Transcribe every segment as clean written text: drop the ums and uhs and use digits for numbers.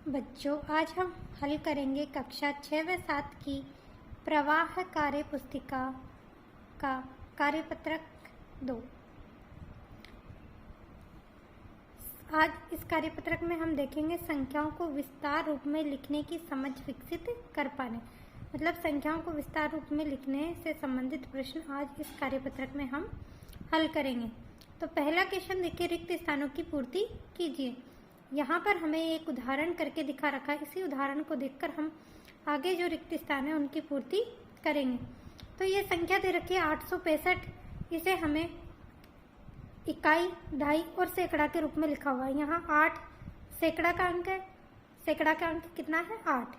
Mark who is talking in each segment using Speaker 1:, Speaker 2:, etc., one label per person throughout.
Speaker 1: बच्चों, आज हम हल करेंगे कक्षा 6 व 7 की प्रवाह कार्य पुस्तिका का कार्यपत्रक 2। आज इस कार्यपत्रक में हम देखेंगे संख्याओं को विस्तार रूप में लिखने की समझ विकसित कर पाने। मतलब संख्याओं को विस्तार रूप में लिखने से संबंधित प्रश्न आज इस कार्यपत्रक में हम हल करेंगे। तो पहला क्वेश्चन देखिए, रिक्त स्थानों की पूर्ति कीजिए। यहाँ पर हमें एक उदाहरण करके दिखा रखा है। इसी उदाहरण को देखकर हम आगे जो रिक्त स्थान है उनकी पूर्ति करेंगे। तो ये संख्या दे रखी है 865। इसे हमें इकाई, ढाई और सैकड़ा के रूप में लिखा हुआ है। यहाँ 8 सैकड़ा का अंक है। सैकड़ा का अंक कितना है? 8।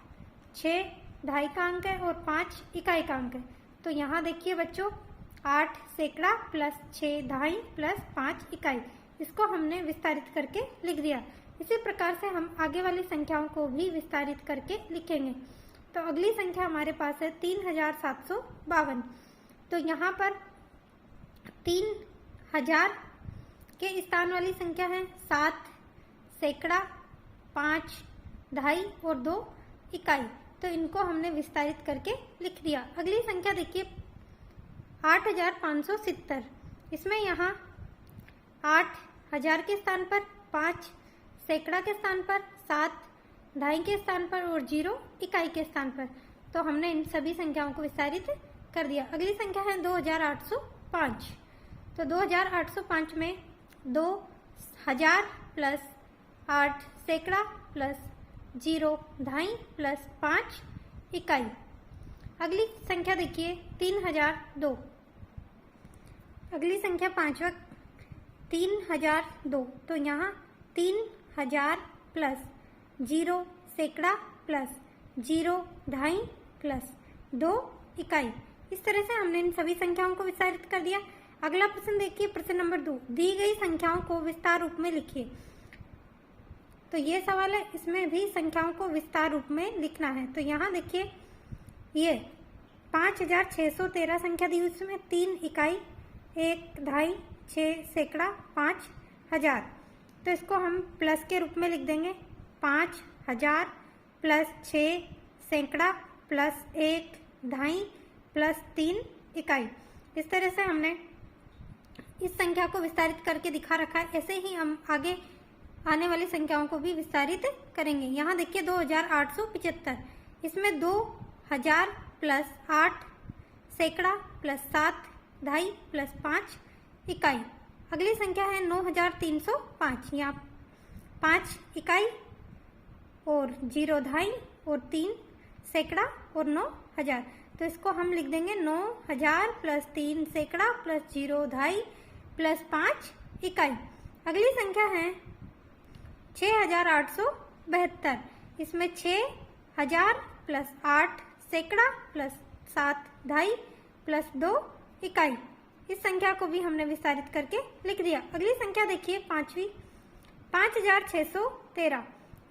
Speaker 1: 6 ढाई का अंक है और 5 इकाई का अंक है। तो यहाँ देखिए बच्चों, 8 सैकड़ा प्लस 6 ढाई प्लस 5 इकाई, इसको हमने विस्तारित करके लिख दिया। इसी प्रकार से हम आगे वाली संख्याओं को भी विस्तारित करके लिखेंगे। तो अगली संख्या हमारे पास है 3752। तो यहाँ पर 3000 के स्थान वाली संख्या है 7 सैकड़ा, 5 ढाई और 2 इकाई। तो इनको हमने विस्तारित करके लिख दिया। अगली संख्या देखिए 8570। इसमें यहाँ 8000 के स्थान पर 5 सैकड़ा के स्थान पर, 7 ढाई के स्थान पर और 0 इकाई के स्थान पर। तो हमने इन सभी संख्याओं को विस्तारित कर दिया। अगली संख्या है 2805। तो 2805 में 2000 प्लस 8 सैकड़ा प्लस 0 ढाई प्लस 5 इकाई। अगली संख्या देखिए 3002। अगली संख्या पांचवा 3002। तो यहाँ 3000 प्लस 0 सैकड़ा प्लस 0 ढाई प्लस 2 इकाई। इस तरह से हमने इन सभी संख्याओं को विस्तारित कर दिया। अगला प्रश्न देखिए, प्रश्न नंबर 2, दी गई संख्याओं को विस्तार रूप में लिखिए। तो ये सवाल है, इसमें भी संख्याओं को विस्तार रूप में लिखना है। तो यहाँ देखिए, ये 5613 संख्या दी, उसमें 3 इकाई, 1 ढाई, 6 सैकड़ा, 5000। तो इसको हम प्लस के रूप में लिख देंगे। 5000 प्लस 6 सैकड़ा प्लस 1 ढाई प्लस 3 इकाई। इस तरह से हमने इस संख्या को विस्तारित करके दिखा रखा है। ऐसे ही हम आगे आने वाली संख्याओं को भी विस्तारित करेंगे। यहाँ देखिए 2875। इसमें 2000 प्लस 8 सैकड़ा प्लस 7 ढाई प्लस 5 इकाई। अगली संख्या है 9305। यहाँ 5 इकाई और 0 ढाई और 3 सैकड़ा और 9000। तो इसको हम लिख देंगे 9000 प्लस 3 सैकड़ा प्लस 0 ढाई प्लस 5 इकाई। अगली संख्या है 6872। इसमें 6000 प्लस 8 सैकड़ा प्लस 7 ढाई प्लस 2 इकाई। इस संख्या को भी हमने विस्तारित करके लिख दिया। अगली संख्या देखिए पांचवी 5613।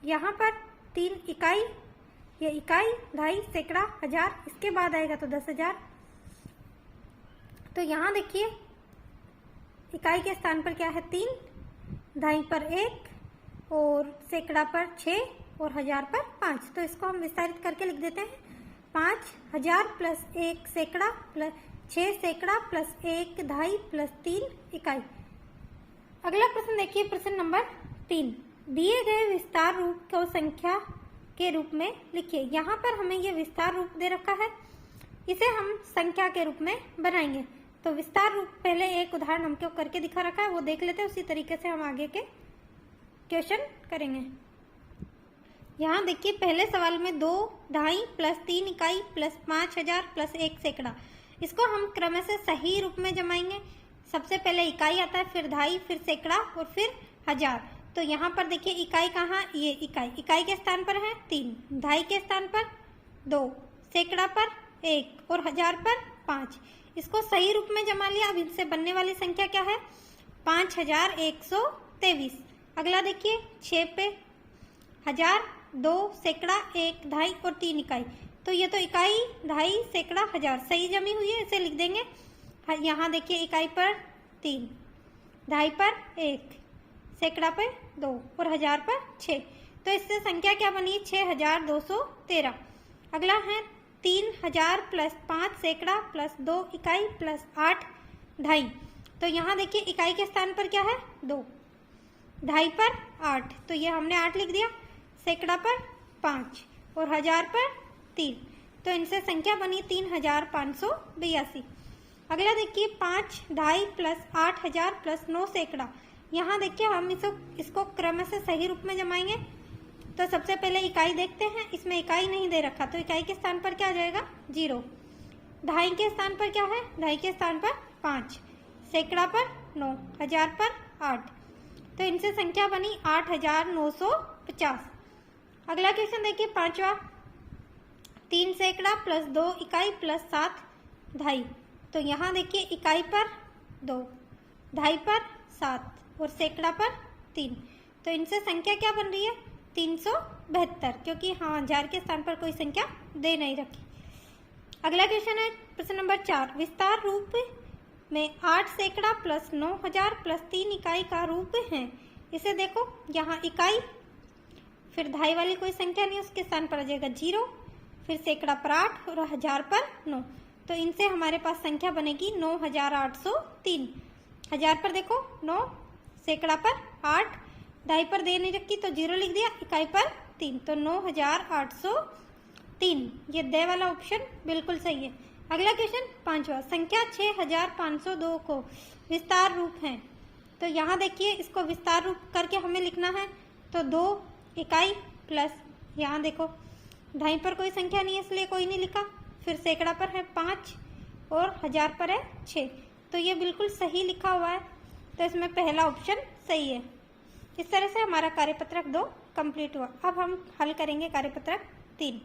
Speaker 1: यहाँ पर 3 इकाई, ये इकाई, ढाई, सैकड़ा, हजार, इसके बाद आएगा तो 10,000। तो यहाँ देखिए इकाई के स्थान पर क्या है? 3, ढाई पर 1 और सैकड़ा पर 6 और हजार पर 5। तो इसको हम विस्तारित करके लिख देते हैं। 5000 प्लस 1 सैकड़ा प्लस 6 सैकड़ा प्लस 1 ढाई प्लस 3 इकाई। अगला प्रश्न देखिए, प्रश्न नंबर 3, दिए गए विस्तार रूप को संख्या के रूप में लिखिए। यहाँ पर हमें ये विस्तार रूप दे रखा है, इसे हम संख्या के रूप में बनाएंगे। तो विस्तार रूप पहले एक उदाहरण हमको करके दिखा रखा है, वो देख लेते हैं। उसी तरीके से हम आगे के क्वेश्चन करेंगे। यहाँ देखिए पहले सवाल में 2 ढाई प्लस 3 इकाई प्लस 5000 प्लस 1 सैकड़ा, इसको हम क्रम से सही रूप में जमाएंगे। सबसे पहले इकाई आता है, फिर ढाई, फिर सैकड़ा और फिर हजार। तो यहाँ पर देखिए इकाई कहाँ? ये इकाई के स्थान पर है 3, ढाई के स्थान पर 2, सैकड़ा पर 1 और हजार पर 5। इसको सही रूप में जमा लिया। अब इनसे बनने वाली संख्या क्या है? 5123। अगला देखिए 6 पे हजार, 2 सैकड़ा, 1 ढाई और 3 इकाई। तो ये तो इकाई, ढाई, सैकड़ा, हजार सही जमी हुई है, इसे लिख देंगे। यहाँ देखिए इकाई पर 3, ढाई पर 1, सैकड़ा पर 2 और हजार पर 6। तो इससे संख्या क्या बनी? 6213। अगला है 3000 प्लस 5 सैकड़ा प्लस 2 इकाई प्लस 8 ढाई। तो यहाँ देखिए इकाई के स्थान पर क्या है? 2, ढाई पर 8, तो ये हमने 8 लिख दिया, सैकड़ा पर 5 और 1000 पर 3। तो इनसे संख्या बनी 3582। अगला देखिए 5 ढाई प्लस 8000 प्लस 9 सैकड़ा। यहाँ देखिए हम इसको क्रम से सही रूप में जमाएंगे। तो सबसे पहले इकाई देखते हैं, इसमें इकाई नहीं दे रखा, तो इकाई के स्थान पर क्या आ जाएगा? 0। ढाई के स्थान पर क्या है? ढाई के स्थान पर 5, सैकड़ा पर 9, 1000 पर 8। तो इनसे संख्या बनी 8950। अगला क्वेश्चन देखिए 5वां, 3 सैकड़ा प्लस 2 इकाई प्लस 7 ढाई। तो यहाँ देखिए इकाई पर 2, ढाई पर 7 और सैकड़ा पर 3। तो इनसे संख्या क्या बन रही है? 372, क्योंकि हाँ 1000 के स्थान पर कोई संख्या दे नहीं रखी। अगला क्वेश्चन है प्रश्न नंबर 4, विस्तार रूप में 8 सैकड़ा प्लस 9000 प्लस 3 इकाई का रूप है। इसे देखो, यहाँ इकाई, फिर ढाई वाली कोई संख्या नहीं, उसके स्थान पर आ जाएगा 0, फिर सैकड़ा पर 8 और 1000 पर 9। तो इनसे हमारे पास संख्या बनेगी 9803। 1000 पर देखो 9, सैकड़ा पर 8, ढाई पर दे नहीं रखी तो 0 लिख दिया, इकाई पर 3, तो 9803। ये दे वाला ऑप्शन बिल्कुल सही है। अगला क्वेश्चन 5वां, संख्या 6502 को विस्तार रूप है। तो यहाँ देखिए इसको विस्तार रूप करके हमें लिखना है, तो 2 इकाई प्लस, यहाँ देखो ढाई पर कोई संख्या नहीं है इसलिए कोई नहीं लिखा, फिर सैकड़ा पर है 5 और 1000 पर है 6। तो ये बिल्कुल सही लिखा हुआ है, तो इसमें पहला ऑप्शन सही है। इस तरह से हमारा कार्यपत्रक 2 कंप्लीट हुआ। अब हम हल करेंगे कार्यपत्रक 3।